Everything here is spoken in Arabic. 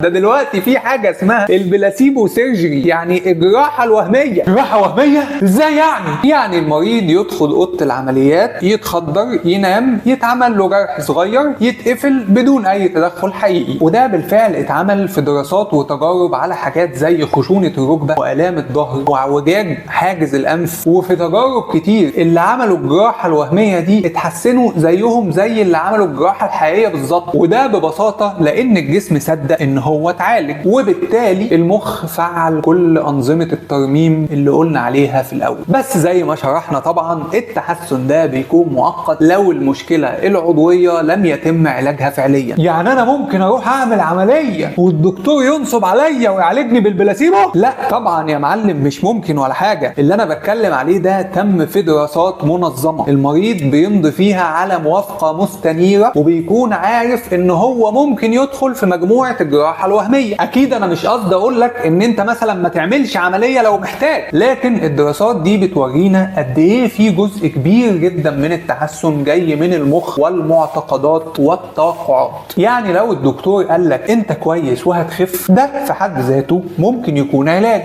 ده دلوقتي في حاجه اسمها البلاسيبو سيرجري، يعني الجراحه الوهميه. جراحه وهميه؟ ازاي يعني؟ يعني المريض يدخل اوضه العمليات، يتخدر، ينام، يتعمل له جرح صغير، يتقفل بدون اي تدخل حقيقي. وده بالفعل اتعمل في دراسات وتجارب على حاجات زي خشونه الركبه والام الظهر واعوجاج حاجز الانف. وفي تجارب كتير اللي عملوا الجراحه الوهميه دي اتحسنوا زيهم زي اللي عملوا الجراحه الحقيقيه بالظبط. وده ببساطه لان الجسم صدق ان هو اتعالج، وبالتالي المخ فعل كل انظمه الترميم اللي قلنا عليها في الاول. بس زي ما شرحنا طبعا التحسن ده بيكون مؤقت لو المشكله العضويه لم يتم علاجها فعليا. يعني انا ممكن اروح اعمل عمليه والدكتور ينصب عليا ويعالجني بالبلاسيبو؟ لا طبعا يا معلم، مش ممكن ولا حاجه. اللي انا بتكلم عليه ده تم في دراسات منظمه، المريض بيمضي فيها على موافقه مستنيره وبيكون عارف ان هو ممكن يدخل في مجموعه الجراحه الوهميه. اكيد انا مش قصدي اقول لك ان انت مثلا ما تعملش عمليه لو محتاج، لكن الدراسات دي بتورينا قد ايه في جزء كبير جدا من التحسن جاي من المخ والمعتقدات والتوقعات. يعني لو الدكتور قال لك انت كويس وهتخف، ده في حد ذاته ممكن يكون علاج.